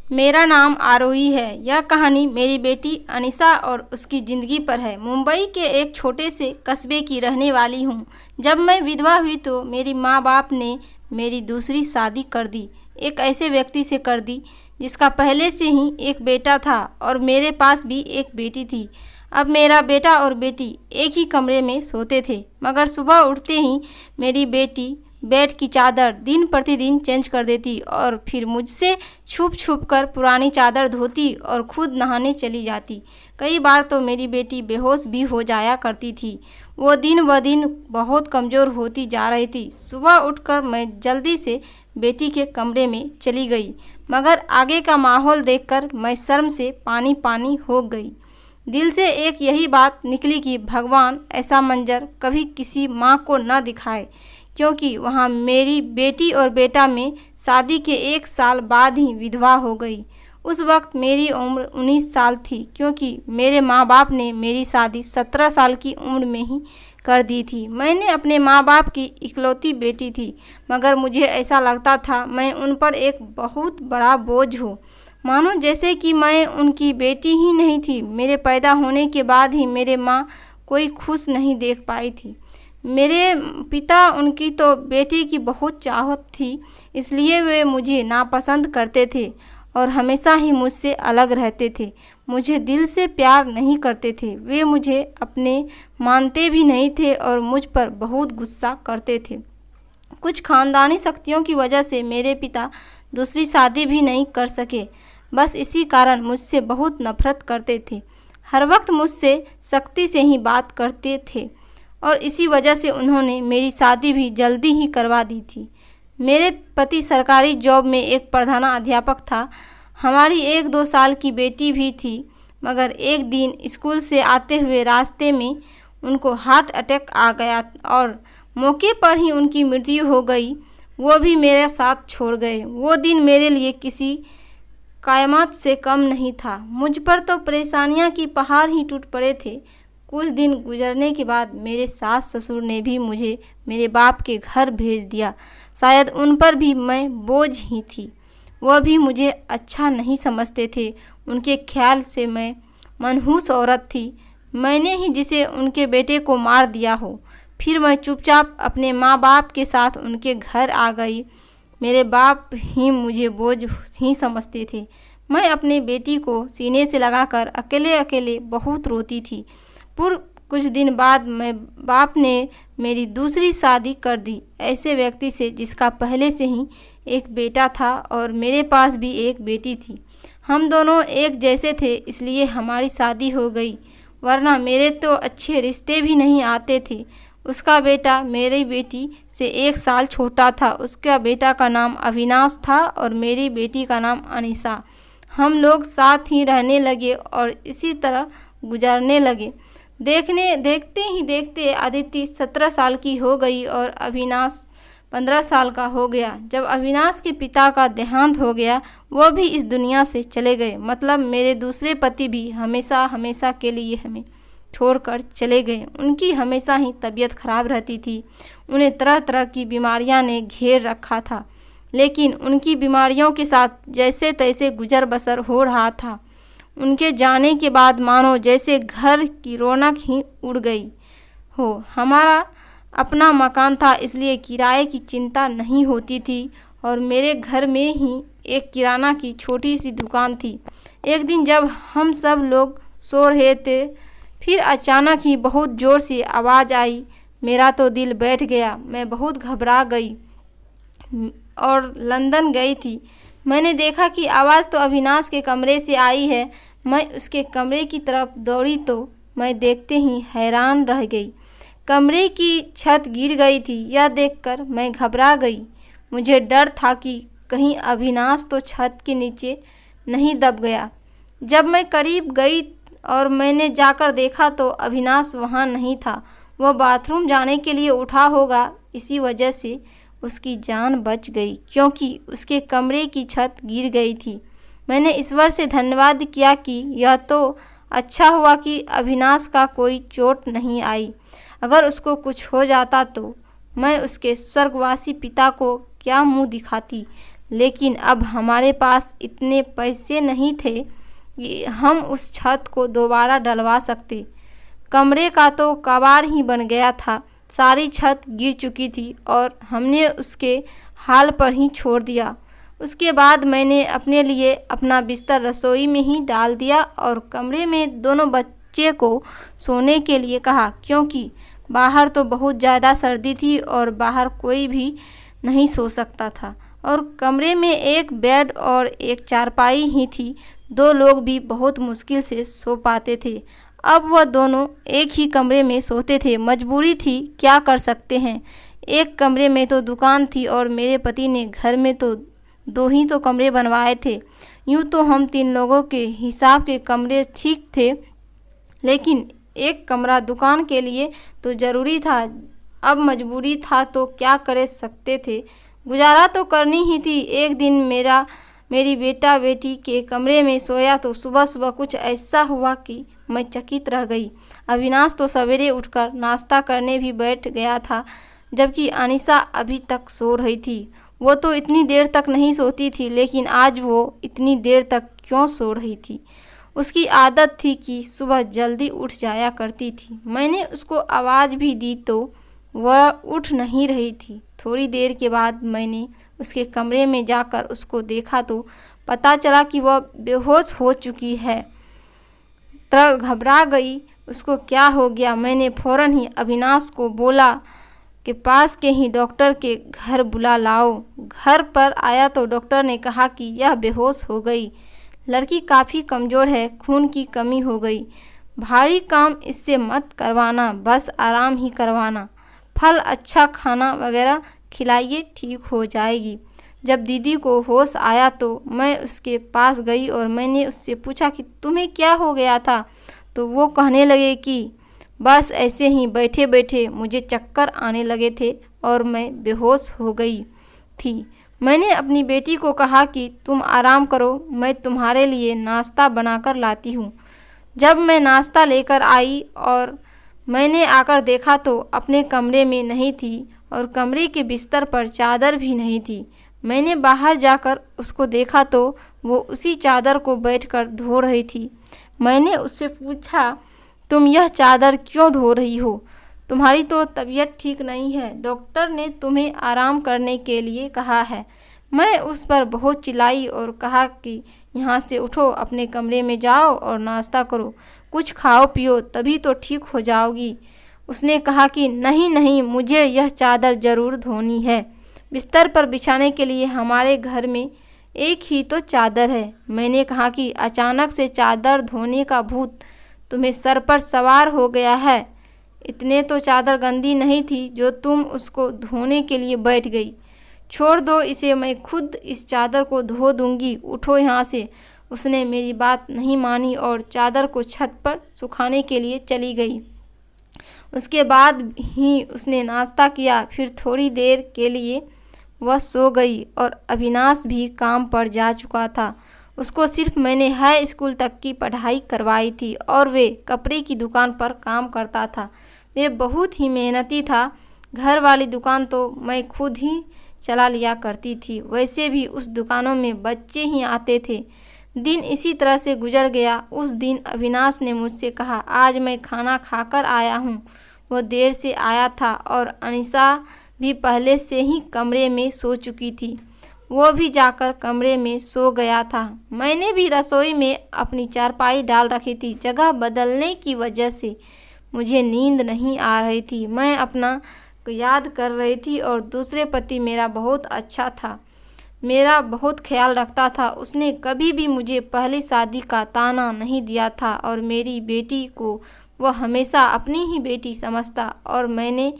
मेरा नाम आरोही है। यह कहानी मेरी बेटी अनीसा और उसकी ज़िंदगी पर है। मुंबई के एक छोटे से कस्बे की रहने वाली हूँ। जब मैं विधवा हुई तो मेरी माँ बाप ने मेरी दूसरी शादी कर दी। एक ऐसे व्यक्ति से कर दी जिसका पहले से ही एक बेटा था और मेरे पास भी एक बेटी थी। अब मेरा बेटा और बेटी एक ही कमरे में सोते थे, मगर सुबह उठते ही मेरी बेटी बेड की चादर दिन प्रतिदिन चेंज कर देती और फिर मुझसे छुप छुप कर पुरानी चादर धोती और खुद नहाने चली जाती। कई बार तो मेरी बेटी बेहोश भी हो जाया करती थी। वो दिन ब दिन बहुत कमज़ोर होती जा रही थी। सुबह उठकर मैं जल्दी से बेटी के कमरे में चली गई, मगर आगे का माहौल देखकर मैं शर्म से पानी पानी हो गई। दिल से एक यही बात निकली कि भगवान ऐसा मंजर कभी किसी माँ को न दिखाए, क्योंकि वहाँ मेरी बेटी और बेटा में शादी के 1 साल बाद ही विधवा हो गई। उस वक्त मेरी उम्र 19 साल थी, क्योंकि मेरे माँ बाप ने मेरी शादी 17 साल की उम्र में ही कर दी थी। मैंने अपने माँ बाप की इकलौती बेटी थी, मगर मुझे ऐसा लगता था मैं उन पर एक बहुत बड़ा बोझ हूँ, मानो जैसे कि मैं उनकी बेटी ही नहीं थी। मेरे पैदा होने के बाद ही मेरे माँ कोई खुश नहीं देख पाई थी। मेरे पिता उनकी तो बेटी की बहुत चाहत थी, इसलिए वे मुझे नापसंद करते थे और हमेशा ही मुझसे अलग रहते थे। मुझे दिल से प्यार नहीं करते थे। वे मुझे अपने मानते भी नहीं थे और मुझ पर बहुत गुस्सा करते थे। कुछ खानदानी शक्तियों की वजह से मेरे पिता दूसरी शादी भी नहीं कर सके। बस इसी कारण मुझसे बहुत नफरत करते थे। हर वक्त मुझसे सख्ती से ही बात करते थे और इसी वजह से उन्होंने मेरी शादी भी जल्दी ही करवा दी थी। मेरे पति सरकारी जॉब में एक प्रधानाध्यापक था। हमारी 1-2 साल की बेटी भी थी, मगर एक दिन स्कूल से आते हुए रास्ते में उनको हार्ट अटैक आ गया और मौके पर ही उनकी मृत्यु हो गई। वो भी मेरे साथ छोड़ गए। वो दिन मेरे लिए किसी क़यामत से कम नहीं था। मुझ पर तो परेशानियां की पहाड़ ही टूट पड़े थे। कुछ दिन गुजरने के बाद मेरे सास ससुर ने भी मुझे मेरे बाप के घर भेज दिया। शायद उन पर भी मैं बोझ ही थी। वह भी मुझे अच्छा नहीं समझते थे। उनके ख्याल से मैं मनहूस औरत थी, मैंने ही जिसे उनके बेटे को मार दिया हो। फिर मैं चुपचाप अपने माँ बाप के साथ उनके घर आ गई। मेरे बाप ही मुझे बोझ ही समझते थे। मैं अपनी बेटी को सीने से लगाकर अकेले अकेले बहुत रोती थी। कुछ दिन बाद मैं बाप ने मेरी दूसरी शादी कर दी, ऐसे व्यक्ति से जिसका पहले से ही एक बेटा था और मेरे पास भी एक बेटी थी। हम दोनों एक जैसे थे, इसलिए हमारी शादी हो गई, वरना मेरे तो अच्छे रिश्ते भी नहीं आते थे। उसका बेटा मेरी बेटी से 1 साल छोटा था। उसका बेटा का नाम अविनाश था और मेरी बेटी का नाम अनीसा। हम लोग साथ ही रहने लगे और इसी तरह गुजरने लगे। देखते ही देखते अदिति 17 साल की हो गई और अविनाश 15 साल का हो गया। जब अविनाश के पिता का देहांत हो गया, वो भी इस दुनिया से चले गए। मतलब मेरे दूसरे पति भी हमेशा हमेशा के लिए हमें छोड़कर चले गए। उनकी हमेशा ही तबीयत खराब रहती थी। उन्हें तरह तरह की बीमारियां ने घेर रखा था, लेकिन उनकी बीमारियों के साथ जैसे तैसे गुजर बसर हो रहा था। उनके जाने के बाद मानो जैसे घर की रौनक ही उड़ गई हो। हमारा अपना मकान था, इसलिए किराए की चिंता नहीं होती थी और मेरे घर में ही एक किराना की छोटी सी दुकान थी। एक दिन जब हम सब लोग सो रहे थे, फिर अचानक ही बहुत ज़ोर से आवाज़ आई। मेरा तो दिल बैठ गया। मैं बहुत घबरा गई और लंदन गई थी। मैंने देखा कि आवाज़ तो अविनाश के कमरे से आई है। मैं उसके कमरे की तरफ दौड़ी तो मैं देखते ही हैरान रह गई। कमरे की छत गिर गई थी। यह देखकर मैं घबरा गई। मुझे डर था कि कहीं अविनाश तो छत के नीचे नहीं दब गया। जब मैं करीब गई और मैंने जाकर देखा तो अविनाश वहाँ नहीं था। वह बाथरूम जाने के लिए उठा होगा, इसी वजह से उसकी जान बच गई, क्योंकि उसके कमरे की छत गिर गई थी। मैंने ईश्वर से धन्यवाद किया कि यह तो अच्छा हुआ कि अविनाश का कोई चोट नहीं आई। अगर उसको कुछ हो जाता तो मैं उसके स्वर्गवासी पिता को क्या मुंह दिखाती। लेकिन अब हमारे पास इतने पैसे नहीं थे कि हम उस छत को दोबारा डलवा सकते। कमरे का तो कबाड़ ही बन गया था, सारी छत गिर चुकी थी और हमने उसके हाल पर ही छोड़ दिया। उसके बाद मैंने अपने लिए अपना बिस्तर रसोई में ही डाल दिया और कमरे में दोनों बच्चे को सोने के लिए कहा, क्योंकि बाहर तो बहुत ज़्यादा सर्दी थी और बाहर कोई भी नहीं सो सकता था और कमरे में एक बेड और एक चारपाई ही थी। दो लोग भी बहुत मुश्किल से सो पाते थे। अब वह दोनों एक ही कमरे में सोते थे। मजबूरी थी, क्या कर सकते हैं। एक कमरे में तो दुकान थी और मेरे पति ने घर में तो 2 ही तो कमरे बनवाए थे। यूँ तो हम 3 लोगों के हिसाब के कमरे ठीक थे, लेकिन एक कमरा दुकान के लिए तो ज़रूरी था। अब मजबूरी था तो क्या कर सकते थे, गुजारा तो करनी ही थी। एक दिन मेरी बेटा बेटी के कमरे में सोया तो सुबह सुबह कुछ ऐसा हुआ कि मैं चकित रह गई। अविनाश तो सवेरे उठकर नाश्ता करने भी बैठ गया था, जबकि अनीसा अभी तक सो रही थी। वो तो इतनी देर तक नहीं सोती थी, लेकिन आज वो इतनी देर तक क्यों सो रही थी। उसकी आदत थी कि सुबह जल्दी उठ जाया करती थी। मैंने उसको आवाज़ भी दी तो वह उठ नहीं रही थी। थोड़ी देर के बाद मैंने उसके कमरे में जाकर उसको देखा तो पता चला कि वह बेहोश हो चुकी है। तरह घबरा गई, उसको क्या हो गया। मैंने फ़ौरन ही अविनाश को बोला कि पास के ही डॉक्टर के घर बुला लाओ। घर पर आया तो डॉक्टर ने कहा कि यह बेहोश हो गई। लड़की काफ़ी कमज़ोर है, खून की कमी हो गई। भारी काम इससे मत करवाना, बस आराम ही करवाना। फल, अच्छा खाना वगैरह खिलाइए, ठीक हो जाएगी। जब दीदी को होश आया तो मैं उसके पास गई और मैंने उससे पूछा कि तुम्हें क्या हो गया था। तो वो कहने लगे कि बस ऐसे ही बैठे बैठे मुझे चक्कर आने लगे थे और मैं बेहोश हो गई थी। मैंने अपनी बेटी को कहा कि तुम आराम करो, मैं तुम्हारे लिए नाश्ता बनाकर लाती हूँ। जब मैं नाश्ता लेकर आई और मैंने आकर देखा तो अपने कमरे में नहीं थी और कमरे के बिस्तर पर चादर भी नहीं थी। मैंने बाहर जाकर उसको देखा तो वो उसी चादर को बैठकर धो रही थी। मैंने उससे पूछा, तुम यह चादर क्यों धो रही हो? तुम्हारी तो तबीयत ठीक नहीं है, डॉक्टर ने तुम्हें आराम करने के लिए कहा है। मैं उस पर बहुत चिल्लाई और कहा कि यहाँ से उठो, अपने कमरे में जाओ और नाश्ता करो, कुछ खाओ पियो, तभी तो ठीक हो जाओगी। उसने कहा कि नहीं नहीं, मुझे यह चादर ज़रूर धोनी है। बिस्तर पर बिछाने के लिए हमारे घर में एक ही तो चादर है। मैंने कहा कि अचानक से चादर धोने का भूत तुम्हें सर पर सवार हो गया है। इतने तो चादर गंदी नहीं थी जो तुम उसको धोने के लिए बैठ गई। छोड़ दो इसे, मैं खुद इस चादर को धो दूंगी, उठो यहाँ से। उसने मेरी बात नहीं मानी और चादर को छत पर सुखाने के लिए चली गई। उसके बाद ही उसने नाश्ता किया। फिर थोड़ी देर के लिए वह सो गई और अविनाश भी काम पर जा चुका था। उसको सिर्फ मैंने हाई स्कूल तक की पढ़ाई करवाई थी और वे कपड़े की दुकान पर काम करता था। वे बहुत ही मेहनती था। घर वाली दुकान तो मैं खुद ही चला लिया करती थी। वैसे भी उस दुकानों में बच्चे ही आते थे। दिन इसी तरह से गुजर गया। उस दिन अविनाश ने मुझसे कहा, आज मैं खाना खाकर आया हूँ। वह देर से आया था और अनीसा भी पहले से ही कमरे में सो चुकी थी। वो भी जाकर कमरे में सो गया था। मैंने भी रसोई में अपनी चारपाई डाल रखी थी। जगह बदलने की वजह से मुझे नींद नहीं आ रही थी। मैं अपना याद कर रही थी और दूसरे पति मेरा बहुत अच्छा था, मेरा बहुत ख्याल रखता था। उसने कभी भी मुझे पहली शादी का ताना नहीं दिया था और मेरी बेटी को वह हमेशा अपनी ही बेटी समझता। और मैंने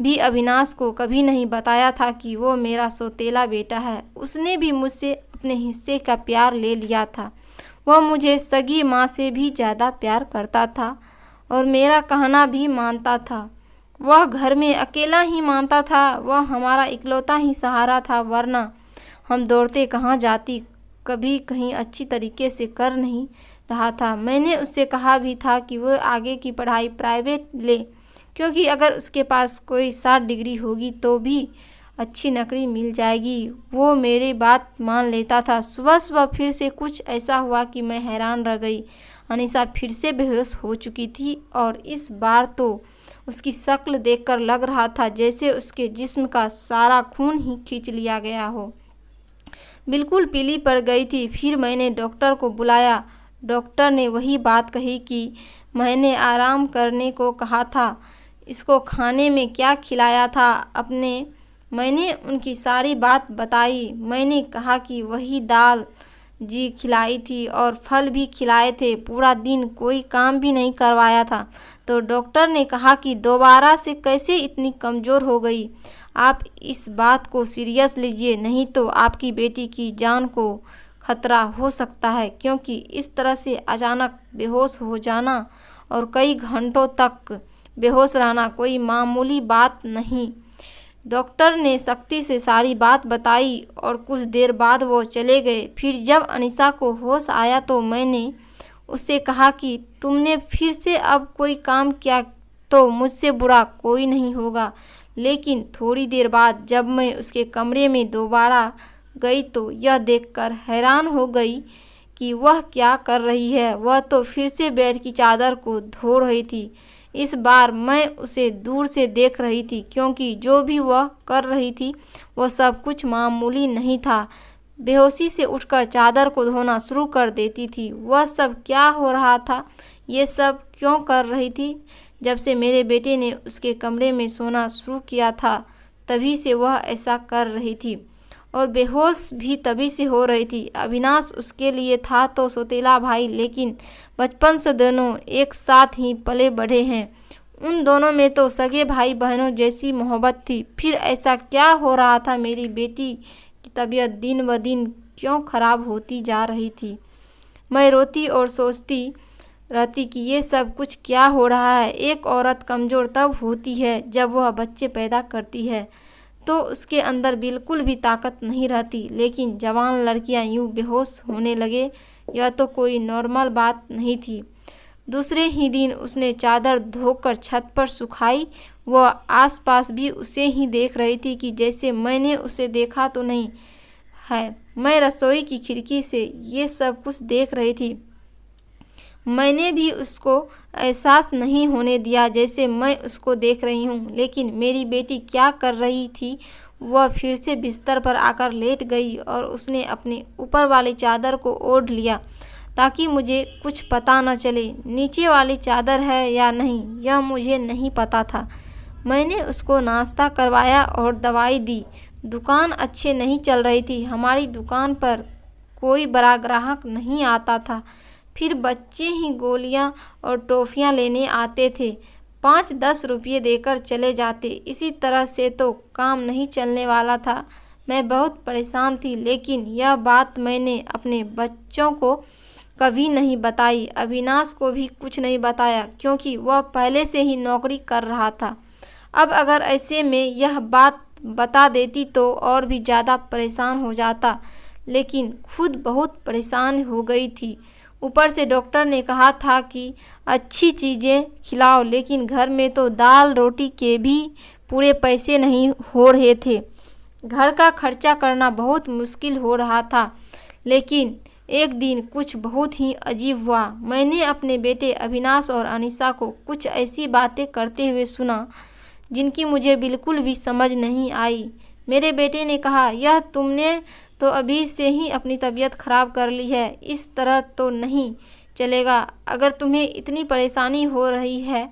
भी अविनाश को कभी नहीं बताया था कि वो मेरा सौतेला बेटा है। उसने भी मुझसे अपने हिस्से का प्यार ले लिया था। वह मुझे सगी माँ से भी ज़्यादा प्यार करता था और मेरा कहना भी मानता था। वह घर में अकेला ही मानता था। वह हमारा इकलौता ही सहारा था, वरना हम दौड़ते कहाँ जाती। कभी कहीं अच्छी तरीके से कर नहीं रहा था। मैंने उससे कहा भी था कि वह आगे की पढ़ाई प्राइवेट ले, क्योंकि अगर उसके पास कोई 60 डिग्री होगी तो भी अच्छी नौकरी मिल जाएगी। वो मेरी बात मान लेता था। सुबह सुबह फिर से कुछ ऐसा हुआ कि मैं हैरान रह गई। अनीसा फिर से बेहोश हो चुकी थी और इस बार तो उसकी शक्ल देखकर लग रहा था जैसे उसके जिस्म का सारा खून ही खींच लिया गया हो। बिल्कुल पीली पड़ गई थी। फिर मैंने डॉक्टर को बुलाया। डॉक्टर ने वही बात कही कि मैंने आराम करने को कहा था। इसको खाने में क्या खिलाया था मैंने उनकी सारी बात बताई। मैंने कहा कि वही दाल जी खिलाई थी और फल भी खिलाए थे। पूरा दिन कोई काम भी नहीं करवाया था। तो डॉक्टर ने कहा कि दोबारा से कैसे इतनी कमज़ोर हो गई। आप इस बात को सीरियस लीजिए, नहीं तो आपकी बेटी की जान को खतरा हो सकता है, क्योंकि इस तरह से अचानक बेहोश हो जाना और कई घंटों तक बेहोश रहना कोई मामूली बात नहीं। डॉक्टर ने सख्ती से सारी बात बताई और कुछ देर बाद वो चले गए। फिर जब अनीसा को होश आया तो मैंने उससे कहा कि तुमने फिर से अब कोई काम किया तो मुझसे बुरा कोई नहीं होगा। लेकिन थोड़ी देर बाद जब मैं उसके कमरे में दोबारा गई तो यह देखकर हैरान हो गई कि वह क्या कर रही है। वह तो फिर से बेड की चादर को धो रही थी। इस बार मैं उसे दूर से देख रही थी, क्योंकि जो भी वह कर रही थी वह सब कुछ मामूली नहीं था। बेहोशी से उठकर चादर को धोना शुरू कर देती थी। वह सब क्या हो रहा था, ये सब क्यों कर रही थी? जब से मेरे बेटे ने उसके कमरे में सोना शुरू किया था तभी से वह ऐसा कर रही थी, और बेहोश भी तभी से हो रही थी। अविनाश उसके लिए था तो सौतेला भाई, लेकिन बचपन से दोनों एक साथ ही पले बढ़े हैं। उन दोनों में तो सगे भाई बहनों जैसी मोहब्बत थी। फिर ऐसा क्या हो रहा था? मेरी बेटी की तबीयत दिन ब दिन क्यों खराब होती जा रही थी? मैं रोती और सोचती रहती कि ये सब कुछ क्या हो रहा है। एक औरत कमज़ोर तब होती है जब वह बच्चे पैदा करती है, तो उसके अंदर बिल्कुल भी ताकत नहीं रहती। लेकिन जवान लड़कियां यूं बेहोश होने लगे, यह तो कोई नॉर्मल बात नहीं थी। दूसरे ही दिन उसने चादर धोकर छत पर सुखाई। वह आसपास भी उसे ही देख रही थी कि जैसे मैंने उसे देखा तो नहीं है। मैं रसोई की खिड़की से ये सब कुछ देख रही थी। मैंने भी उसको एहसास नहीं होने दिया जैसे मैं उसको देख रही हूँ। लेकिन मेरी बेटी क्या कर रही थी? वह फिर से बिस्तर पर आकर लेट गई और उसने अपने ऊपर वाली चादर को ओढ़ लिया ताकि मुझे कुछ पता न चले। नीचे वाली चादर है या नहीं यह मुझे नहीं पता था। मैंने उसको नाश्ता करवाया और दवाई दी। दुकान अच्छे नहीं चल रही थी। हमारी दुकान पर कोई बड़ा ग्राहक नहीं आता था। फिर बच्चे ही गोलियां और टॉफ़ियां लेने आते थे। 5-10 रुपये देकर चले जाते। इसी तरह से तो काम नहीं चलने वाला था। मैं बहुत परेशान थी, लेकिन यह बात मैंने अपने बच्चों को कभी नहीं बताई। अविनाश को भी कुछ नहीं बताया, क्योंकि वह पहले से ही नौकरी कर रहा था। अब अगर ऐसे में यह बात बता देती तो और भी ज़्यादा परेशान हो जाता, लेकिन खुद बहुत परेशान हो गई थी। ऊपर से डॉक्टर ने कहा था कि अच्छी चीज़ें खिलाओ, लेकिन घर में तो दाल रोटी के भी पूरे पैसे नहीं हो रहे थे। घर का खर्चा करना बहुत मुश्किल हो रहा था। लेकिन एक दिन कुछ बहुत ही अजीब हुआ। मैंने अपने बेटे अविनाश और अनीसा को कुछ ऐसी बातें करते हुए सुना जिनकी मुझे बिल्कुल भी समझ नहीं आई। मेरे बेटे ने कहा, यह तुमने तो अभी से ही अपनी तबीयत ख़राब कर ली है। इस तरह तो नहीं चलेगा। अगर तुम्हें इतनी परेशानी हो रही है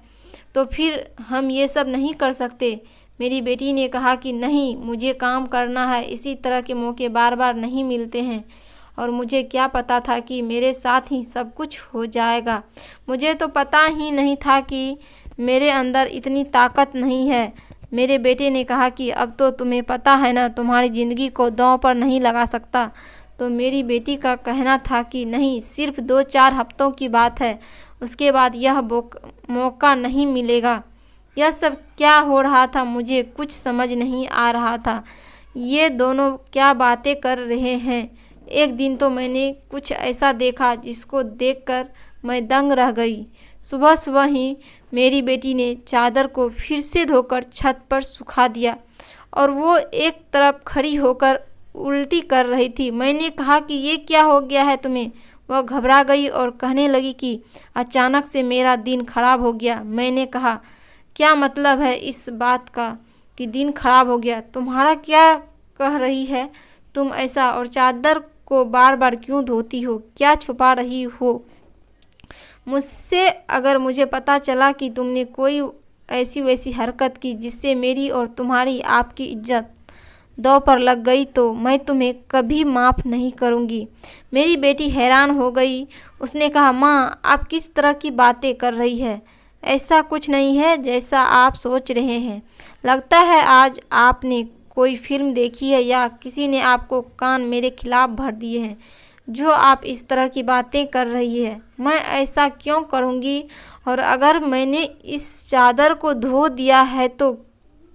तो फिर हम ये सब नहीं कर सकते। मेरी बेटी ने कहा कि नहीं, मुझे काम करना है। इसी तरह के मौके बार बार नहीं मिलते हैं, और मुझे क्या पता था कि मेरे साथ ही सब कुछ हो जाएगा। मुझे तो पता ही नहीं था कि मेरे अंदर इतनी ताकत नहीं है। मेरे बेटे ने कहा कि अब तो तुम्हें पता है ना, तुम्हारी ज़िंदगी को दांव पर नहीं लगा सकता। तो मेरी बेटी का कहना था कि नहीं, सिर्फ 2-4 हफ्तों की बात है, उसके बाद यह मौका नहीं मिलेगा। यह सब क्या हो रहा था? मुझे कुछ समझ नहीं आ रहा था। ये दोनों क्या बातें कर रहे हैं? एक दिन तो मैंने कुछ ऐसा देखा जिसको देखकर मैं दंग रह गई। सुबह सुबह ही मेरी बेटी ने चादर को फिर से धोकर छत पर सुखा दिया और वो एक तरफ खड़ी होकर उल्टी कर रही थी। मैंने कहा कि ये क्या हो गया है तुम्हें? वह घबरा गई और कहने लगी कि अचानक से मेरा दिन खराब हो गया। मैंने कहा, क्या मतलब है इस बात का कि दिन खराब हो गया? तुम्हारा क्या कह रही है तुम ऐसा? और चादर को बार बार क्यों धोती हो? क्या छुपा रही हो मुझसे? अगर मुझे पता चला कि तुमने कोई ऐसी वैसी हरकत की जिससे मेरी और तुम्हारी आपकी इज्जत दांव पर लग गई तो मैं तुम्हें कभी माफ़ नहीं करूँगी। मेरी बेटी हैरान हो गई। उसने कहा, माँ, आप किस तरह की बातें कर रही है? ऐसा कुछ नहीं है जैसा आप सोच रहे हैं। लगता है आज आपने कोई फिल्म देखी है या किसी ने आपको कान मेरे खिलाफ भर दिए हैं जो आप इस तरह की बातें कर रही है। मैं ऐसा क्यों करूँगी? और अगर मैंने इस चादर को धो दिया है तो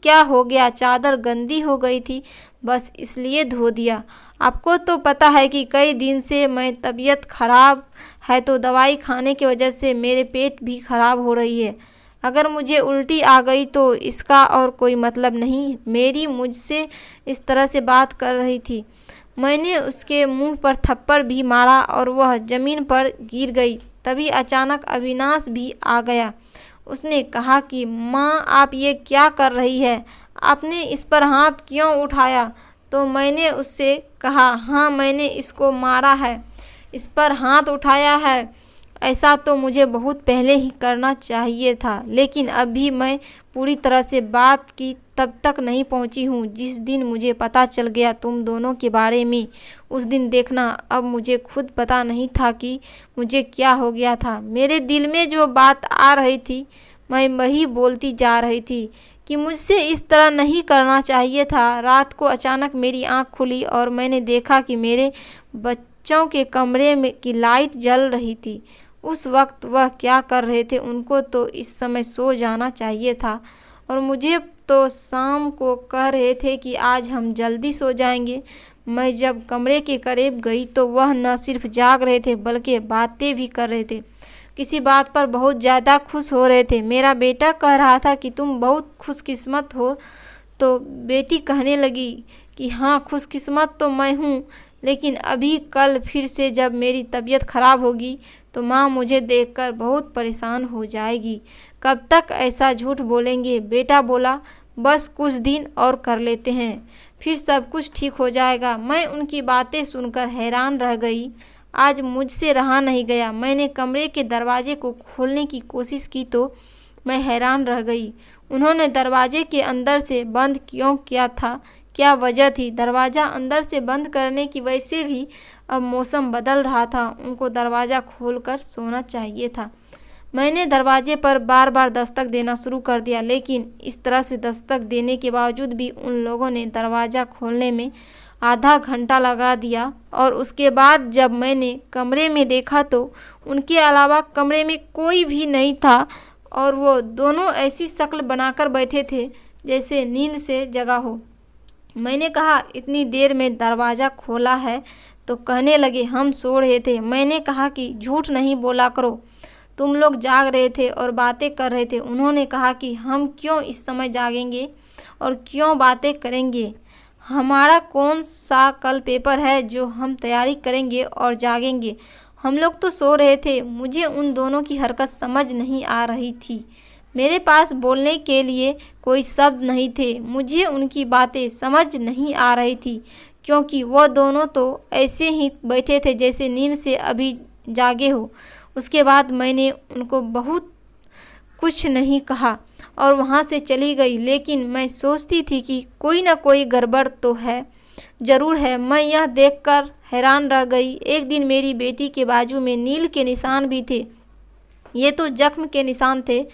क्या हो गया? चादर गंदी हो गई थी, बस इसलिए धो दिया। आपको तो पता है कि कई दिन से मैं तबीयत खराब है तो दवाई खाने की वजह से मेरे पेट भी खराब हो रही है। अगर मुझे उल्टी आ गई तो इसका और कोई मतलब नहीं। मेरी मुझसे इस तरह से बात कर रही थी। मैंने उसके मुंह पर थप्पड़ भी मारा और वह ज़मीन पर गिर गई। तभी अचानक अविनाश भी आ गया। उसने कहा कि माँ, आप ये क्या कर रही है? आपने इस पर हाथ क्यों उठाया? तो मैंने उससे कहा, हाँ, मैंने इसको मारा है, इस पर हाथ उठाया है। ऐसा तो मुझे बहुत पहले ही करना चाहिए था, लेकिन अभी मैं पूरी तरह से बात की तब तक नहीं पहुंची हूँ जिस दिन मुझे पता चल गया तुम दोनों के बारे में। उस दिन देखना, अब मुझे खुद पता नहीं था कि मुझे क्या हो गया था। मेरे दिल में जो बात आ रही थी मैं वही बोलती जा रही थी कि मुझसे इस तरह नहीं करना चाहिए था। रात को अचानक मेरी आँख खुली और मैंने देखा कि मेरे बच्चों के कमरे में की लाइट जल रही थी। उस वक्त वह क्या कर रहे थे? उनको तो इस समय सो जाना चाहिए था और मुझे तो शाम को कह रहे थे कि आज हम जल्दी सो जाएंगे। मैं जब कमरे के करीब गई तो वह न सिर्फ जाग रहे थे बल्कि बातें भी कर रहे थे। किसी बात पर बहुत ज़्यादा खुश हो रहे थे। मेरा बेटा कह रहा था कि तुम बहुत खुशकिस्मत हो, तो बेटी कहने लगी कि हाँ, खुशकिस्मत तो मैं हूँ, लेकिन अभी कल फिर से जब मेरी तबीयत खराब होगी तो माँ मुझे देखकर बहुत परेशान हो जाएगी। कब तक ऐसा झूठ बोलेंगे? बेटा बोला, बस कुछ दिन और कर लेते हैं, फिर सब कुछ ठीक हो जाएगा। मैं उनकी बातें सुनकर हैरान रह गई। आज मुझसे रहा नहीं गया। मैंने कमरे के दरवाजे को खोलने की कोशिश की तो मैं हैरान रह गई। उन्होंने दरवाजे के अंदर से बंद क्यों किया था? क्या वजह थी? दरवाज़ा अंदर से बंद करने की? वैसे भी अब मौसम बदल रहा था, उनको दरवाज़ा खोलकर सोना चाहिए था। मैंने दरवाजे पर बार बार दस्तक देना शुरू कर दिया, लेकिन इस तरह से दस्तक देने के बावजूद भी उन लोगों ने दरवाज़ा खोलने में आधा घंटा लगा दिया। और उसके बाद जब मैंने कमरे में देखा तो उनके अलावा कमरे में कोई भी नहीं था और वो दोनों ऐसी शक्ल बनाकर बैठे थे जैसे नींद से जगा हो। मैंने कहा, इतनी देर में दरवाज़ा खोला है? तो कहने लगे, हम सो रहे थे। मैंने कहा कि झूठ नहीं बोला करो, तुम लोग जाग रहे थे और बातें कर रहे थे। उन्होंने कहा कि हम क्यों इस समय जागेंगे और क्यों बातें करेंगे? हमारा कौन सा कल पेपर है जो हम तैयारी करेंगे और जागेंगे? हम लोग तो सो रहे थे। मुझे उन दोनों की हरकत समझ नहीं आ रही थी। मेरे पास बोलने के लिए कोई शब्द नहीं थे। मुझे उनकी बातें समझ नहीं आ रही थी क्योंकि वह दोनों तो ऐसे ही बैठे थे जैसे नींद से अभी जागे हो। उसके बाद मैंने उनको बहुत कुछ नहीं कहा और वहाँ से चली गई, लेकिन मैं सोचती थी कि कोई ना कोई गड़बड़ तो है, ज़रूर है। मैं यह देखकर हैरान रह गई। एक दिन मेरी बेटी के बाजू में नील के निशान भी थे। ये तो जख्म के निशान थे।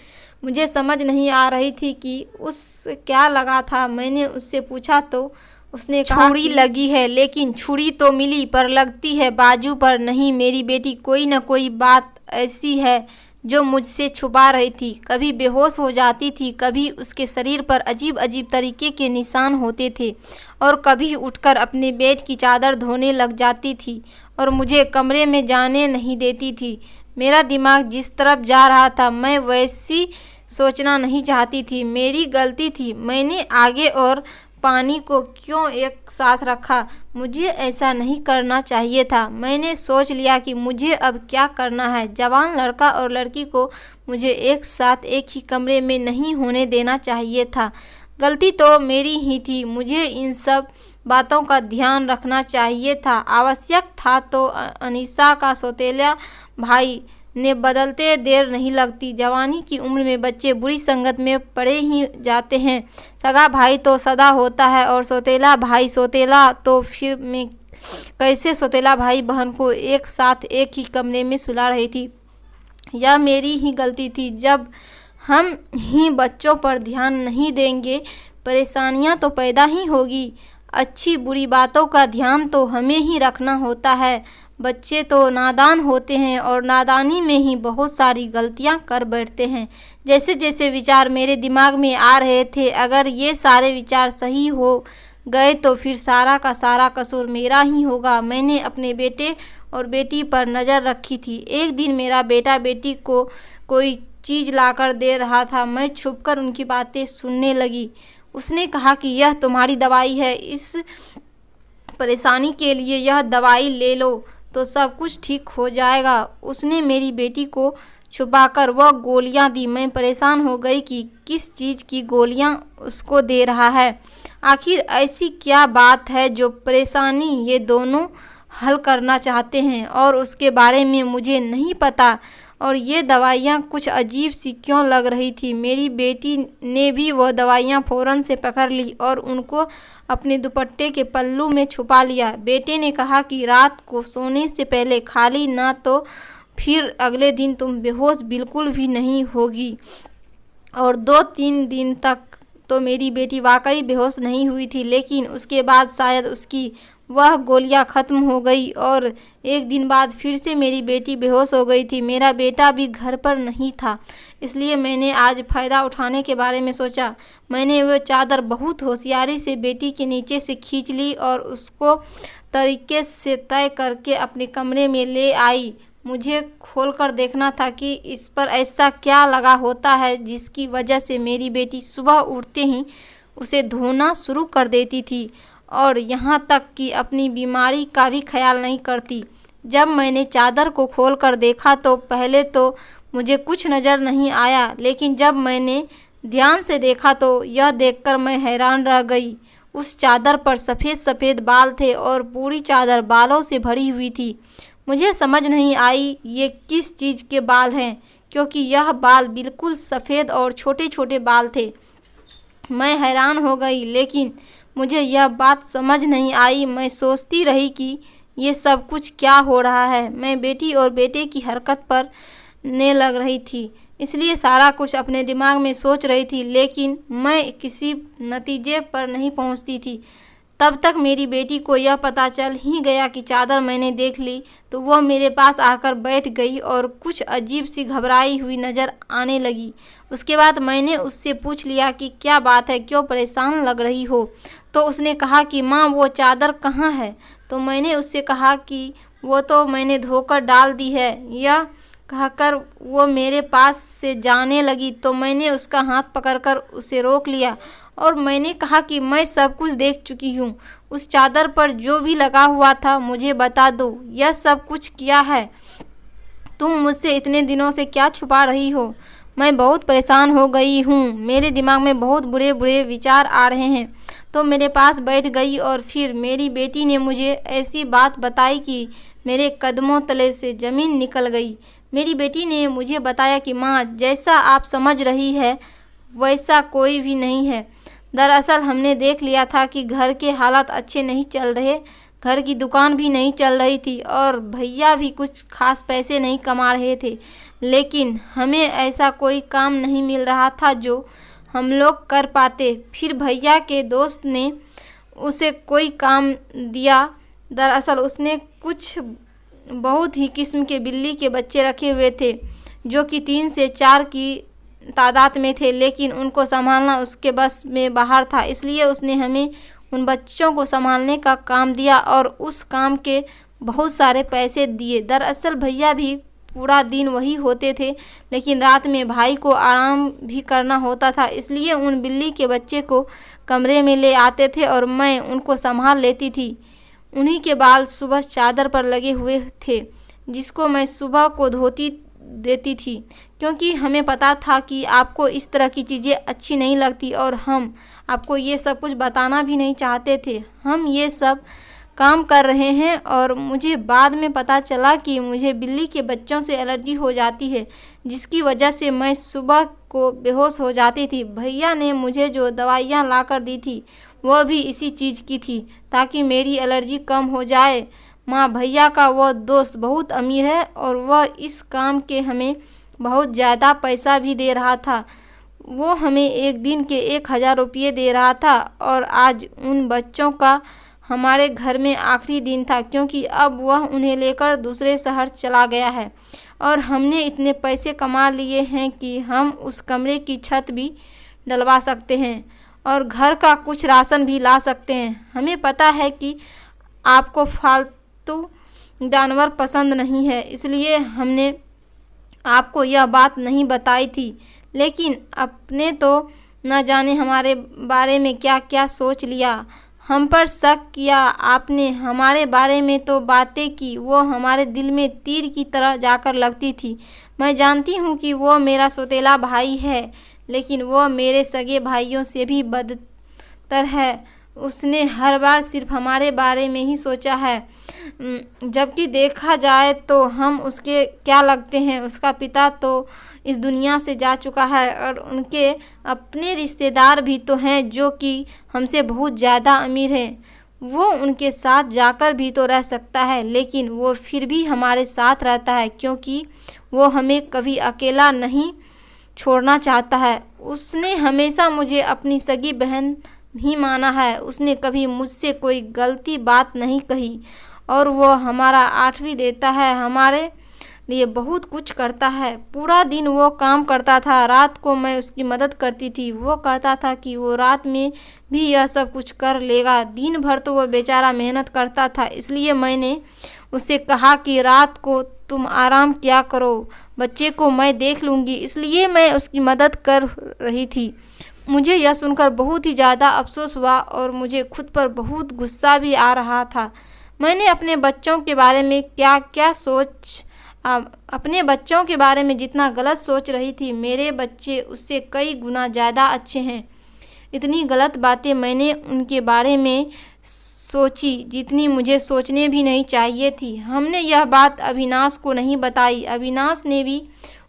मुझे समझ नहीं आ रही थी कि उस क्या लगा था। मैंने उससे पूछा तो उसने कहा, छुरी लगी है, लेकिन छुरी तो मिली पर लगती है बाजू पर नहीं। मेरी बेटी कोई न कोई बात ऐसी है जो मुझसे छुपा रही थी। कभी बेहोश हो जाती थी, कभी उसके शरीर पर अजीब अजीब तरीके के निशान होते थे और कभी उठकर अपने बेड की चादर धोने लग जाती थी और मुझे कमरे में जाने नहीं देती थी। मेरा दिमाग जिस तरफ जा रहा था मैं वैसी सोचना नहीं चाहती थी। मेरी गलती थी। मैंने आगे और पानी को क्यों एक साथ रखा? मुझे ऐसा नहीं करना चाहिए था। मैंने सोच लिया कि मुझे अब क्या करना है। जवान लड़का और लड़की को मुझे एक साथ एक ही कमरे में नहीं होने देना चाहिए था। गलती तो मेरी ही थी। मुझे इन सब बातों का ध्यान रखना चाहिए था। आवश्यक था तो अनीसा का सौतेला भाई ने बदलते देर नहीं लगती। जवानी की उम्र में बच्चे बुरी संगत में पड़े ही जाते हैं। सगा भाई तो सदा होता है और सौतेला भाई सौतेला, तो फिर मैं कैसे सौतेला भाई बहन को एक साथ एक ही कमरे में सुला रही थी? यह मेरी ही गलती थी। जब हम ही बच्चों पर ध्यान नहीं देंगे, परेशानियां तो पैदा ही होगी। अच्छी बुरी बातों का ध्यान तो हमें ही रखना होता है। बच्चे तो नादान होते हैं और नादानी में ही बहुत सारी गलतियां कर बैठते हैं। जैसे जैसे विचार मेरे दिमाग में आ रहे थे, अगर ये सारे विचार सही हो गए तो फिर सारा का सारा कसूर मेरा ही होगा। मैंने अपने बेटे और बेटी पर नज़र रखी थी। एक दिन मेरा बेटा बेटी को कोई चीज़ लाकर दे रहा था। मैं छुपकर उनकी बातें सुनने लगी। उसने कहा कि यह तुम्हारी दवाई है, इस परेशानी के लिए यह दवाई ले लो तो सब कुछ ठीक हो जाएगा। उसने मेरी बेटी को छुपाकर वह गोलियां दी। मैं परेशान हो गई कि किस चीज़ की गोलियां उसको दे रहा है। आखिर ऐसी क्या बात है जो परेशानी ये दोनों हल करना चाहते हैं और उसके बारे में मुझे नहीं पता। और ये दवाइयाँ कुछ अजीब सी क्यों लग रही थी। मेरी बेटी ने भी वह दवाइयाँ फ़ौरन से पकड़ ली और उनको अपने दुपट्टे के पल्लू में छुपा लिया। बेटे ने कहा कि रात को सोने से पहले खा ली ना तो फिर अगले दिन तुम बेहोश बिल्कुल भी नहीं होगी। और 2-3 दिन तक तो मेरी बेटी वाकई बेहोश नहीं हुई थी, लेकिन उसके बाद शायद उसकी वह गोलियां ख़त्म हो गई और एक दिन बाद फिर से मेरी बेटी बेहोश हो गई थी। मेरा बेटा भी घर पर नहीं था, इसलिए मैंने आज फ़ायदा उठाने के बारे में सोचा। मैंने वह चादर बहुत होशियारी से बेटी के नीचे से खींच ली और उसको तरीके से तय करके अपने कमरे में ले आई। मुझे खोलकर देखना था कि इस पर ऐसा क्या लगा होता है जिसकी वजह से मेरी बेटी सुबह उठते ही उसे धोना शुरू कर देती थी और यहाँ तक कि अपनी बीमारी का भी ख्याल नहीं करती। जब मैंने चादर को खोलकर देखा तो पहले तो मुझे कुछ नज़र नहीं आया, लेकिन जब मैंने ध्यान से देखा तो यह देखकर मैं हैरान रह गई। उस चादर पर सफ़ेद सफ़ेद बाल थे और पूरी चादर बालों से भरी हुई थी। मुझे समझ नहीं आई ये किस चीज़ के बाल हैं, क्योंकि यह बाल बिल्कुल सफ़ेद और छोटे छोटे बाल थे। मैं हैरान हो गई, लेकिन मुझे यह बात समझ नहीं आई। मैं सोचती रही कि ये सब कुछ क्या हो रहा है। मैं बेटी और बेटे की हरकत पर ने लग रही थी, इसलिए सारा कुछ अपने दिमाग में सोच रही थी, लेकिन मैं किसी नतीजे पर नहीं पहुंचती थी। तब तक मेरी बेटी को यह पता चल ही गया कि चादर मैंने देख ली, तो वह मेरे पास आकर बैठ गई और कुछ अजीब सी घबराई हुई नज़र आने लगी। उसके बाद मैंने उससे पूछ लिया कि क्या बात है, क्यों परेशान लग रही हो? तो उसने कहा कि माँ वो चादर कहाँ है? तो मैंने उससे कहा कि वो तो मैंने धोकर डाल दी है। यह कहकर वो मेरे पास से जाने लगी तो मैंने उसका हाथ पकड़कर उसे रोक लिया और मैंने कहा कि मैं सब कुछ देख चुकी हूँ। उस चादर पर जो भी लगा हुआ था मुझे बता दो, यह सब कुछ क्या है? तुम मुझसे इतने दिनों से क्या छुपा रही हो? मैं बहुत परेशान हो गई हूँ, मेरे दिमाग में बहुत बुरे बुरे विचार आ रहे हैं। तो मेरे पास बैठ गई और फिर मेरी बेटी ने मुझे ऐसी बात बताई कि मेरे कदमों तले से ज़मीन निकल गई। मेरी बेटी ने मुझे बताया कि माँ, जैसा आप समझ रही है वैसा कोई भी नहीं है। दरअसल हमने देख लिया था कि घर के हालात अच्छे नहीं चल रहे, घर की दुकान भी नहीं चल रही थी और भैया भी कुछ खास पैसे नहीं कमा रहे थे, लेकिन हमें ऐसा कोई काम नहीं मिल रहा था जो हम लोग कर पाते। फिर भैया के दोस्त ने उसे कोई काम दिया। दरअसल उसने कुछ बहुत ही किस्म के बिल्ली के बच्चे रखे हुए थे जो कि 3 से 4 की तादाद में थे, लेकिन उनको संभालना उसके बस में बाहर था। इसलिए उसने हमें उन बच्चों को संभालने का काम दिया और उस काम के बहुत सारे पैसे दिए। दरअसल भैया भी पूरा दिन वही होते थे, लेकिन रात में भाई को आराम भी करना होता था, इसलिए उन बिल्ली के बच्चे को कमरे में ले आते थे और मैं उनको संभाल लेती थी। उन्हीं के बाल सुबह चादर पर लगे हुए थे, जिसको मैं सुबह को धोती देती थी, क्योंकि हमें पता था कि आपको इस तरह की चीज़ें अच्छी नहीं लगती और हम आपको ये सब कुछ बताना भी नहीं चाहते थे। हम ये सब काम कर रहे हैं और मुझे बाद में पता चला कि मुझे बिल्ली के बच्चों से एलर्जी हो जाती है, जिसकी वजह से मैं सुबह को बेहोश हो जाती थी। भैया ने मुझे जो दवाइयाँ लाकर दी थी वह भी इसी चीज़ की थी, ताकि मेरी एलर्जी कम हो जाए। माँ, भैया का वह दोस्त बहुत अमीर है और वह इस काम के हमें बहुत ज़्यादा पैसा भी दे रहा था। वो हमें एक दिन के 1000 रुपये दे रहा था और आज उन बच्चों का हमारे घर में आखिरी दिन था, क्योंकि अब वह उन्हें लेकर दूसरे शहर चला गया है और हमने इतने पैसे कमा लिए हैं कि हम उस कमरे की छत भी डलवा सकते हैं और घर का कुछ राशन भी ला सकते हैं। हमें पता है कि आपको फालतू जानवर पसंद नहीं है, इसलिए हमने आपको यह बात नहीं बताई थी, लेकिन आपने तो न जाने हमारे बारे में क्या क्या सोच लिया। हम पर शक किया आपने, हमारे बारे में तो बातें की वो हमारे दिल में तीर की तरह जाकर लगती थी। मैं जानती हूँ कि वो मेरा सौतेला भाई है, लेकिन वो मेरे सगे भाइयों से भी बदतर है। उसने हर बार सिर्फ हमारे बारे में ही सोचा है, जबकि देखा जाए तो हम उसके क्या लगते हैं। उसका पिता तो इस दुनिया से जा चुका है और उनके अपने रिश्तेदार भी तो हैं जो कि हमसे बहुत ज़्यादा अमीर हैं। वो उनके साथ जाकर भी तो रह सकता है, लेकिन वो फिर भी हमारे साथ रहता है, क्योंकि वो हमें कभी अकेला नहीं छोड़ना चाहता है। उसने हमेशा मुझे अपनी सगी बहन ही माना है। उसने कभी मुझसे कोई गलती बात नहीं कही और वो हमारा 8वीं देता है, हमारे लिए बहुत कुछ करता है। पूरा दिन वो काम करता था, रात को मैं उसकी मदद करती थी। वो कहता था कि वो रात में भी यह सब कुछ कर लेगा, दिन भर तो वो बेचारा मेहनत करता था। इसलिए मैंने उससे कहा कि रात को तुम आराम किया करो, बच्चे को मैं देख लूँगी, इसलिए मैं उसकी मदद कर रही थी। मुझे यह सुनकर बहुत ही ज़्यादा अफसोस हुआ और मुझे खुद पर बहुत गुस्सा भी आ रहा था। मैंने अपने बच्चों के बारे में अपने बच्चों के बारे में जितना गलत सोच रही थी, मेरे बच्चे उससे कई गुना ज़्यादा अच्छे हैं। इतनी गलत बातें मैंने उनके बारे में सोची जितनी मुझे सोचने भी नहीं चाहिए थी। हमने यह बात अविनाश को नहीं बताई। अविनाश ने भी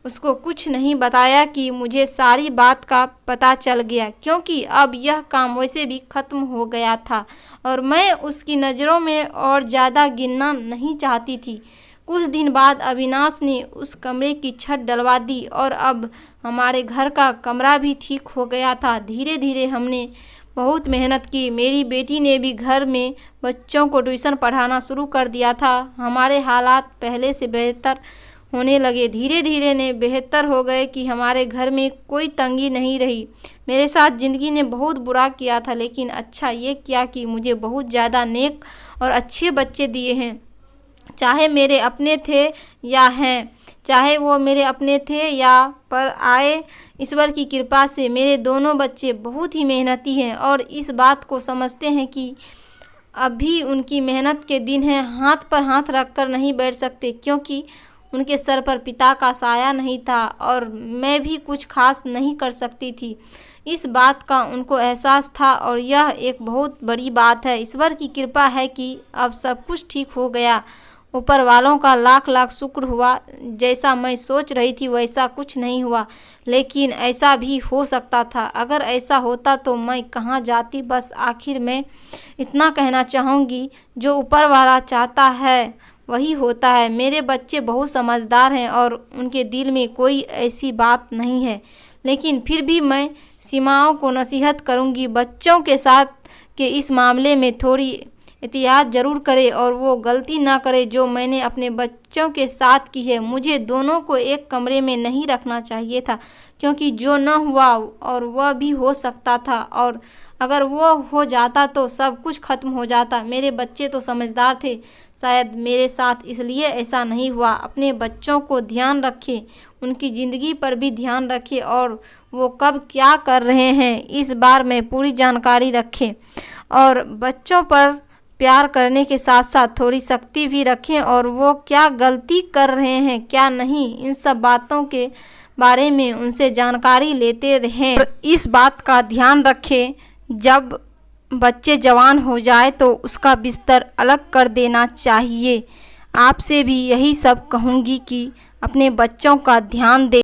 उसको कुछ नहीं बताया कि मुझे सारी बात का पता चल गया, क्योंकि अब यह काम वैसे भी ख़त्म हो गया था और मैं उसकी नज़रों में और ज़्यादा गिरना नहीं चाहती थी। कुछ दिन बाद अविनाश ने उस कमरे की छत डलवा दी और अब हमारे घर का कमरा भी ठीक हो गया था। धीरे धीरे हमने बहुत मेहनत की। मेरी बेटी ने भी घर में बच्चों को ट्यूशन पढ़ाना शुरू कर दिया था। हमारे हालात पहले से बेहतर होने लगे। धीरे धीरे ने बेहतर हो गए कि हमारे घर में कोई तंगी नहीं रही। मेरे साथ ज़िंदगी ने बहुत बुरा किया था, लेकिन अच्छा ये किया कि मुझे बहुत ज़्यादा नेक और अच्छे बच्चे दिए हैं। चाहे मेरे अपने थे या हैं, चाहे वो मेरे अपने थे या पर आए, ईश्वर की कृपा से मेरे दोनों बच्चे बहुत ही मेहनती हैं और इस बात को समझते हैं कि अभी उनकी मेहनत के दिन हैं। हाथ पर हाथ रख कर नहीं बैठ सकते, क्योंकि उनके सर पर पिता का साया नहीं था और मैं भी कुछ खास नहीं कर सकती थी। इस बात का उनको एहसास था और यह एक बहुत बड़ी बात है। ईश्वर की कृपा है कि अब सब कुछ ठीक हो गया। ऊपर वालों का लाख लाख शुक्र हुआ। जैसा मैं सोच रही थी वैसा कुछ नहीं हुआ, लेकिन ऐसा भी हो सकता था। अगर ऐसा होता तो मैं कहाँ जाती। बस आखिर में इतना कहना चाहूँगी, जो ऊपर वाला चाहता है वही होता है। मेरे बच्चे बहुत समझदार हैं और उनके दिल में कोई ऐसी बात नहीं है, लेकिन फिर भी मैं सीमाओं को नसीहत करूँगी। बच्चों के साथ के इस मामले में थोड़ी एहतियात ज़रूर करे और वो गलती ना करे जो मैंने अपने बच्चों के साथ की है। मुझे दोनों को एक कमरे में नहीं रखना चाहिए था, क्योंकि जो न हुआ और वह भी हो सकता था, और अगर वो हो जाता तो सब कुछ खत्म हो जाता। मेरे बच्चे तो समझदार थे, शायद मेरे साथ इसलिए ऐसा नहीं हुआ। अपने बच्चों को ध्यान रखें, उनकी ज़िंदगी पर भी ध्यान रखें और वो कब क्या कर रहे हैं इस बारे में पूरी जानकारी रखें, और बच्चों पर प्यार करने के साथ साथ थोड़ी सख्ती भी रखें, और वो क्या गलती कर रहे हैं क्या नहीं, इन सब बातों के बारे में उनसे जानकारी लेते रहें। और इस बात का ध्यान रखें, जब बच्चे जवान हो जाए तो उसका बिस्तर अलग कर देना चाहिए। आपसे भी यही सब कहूँगी कि अपने बच्चों का ध्यान दें।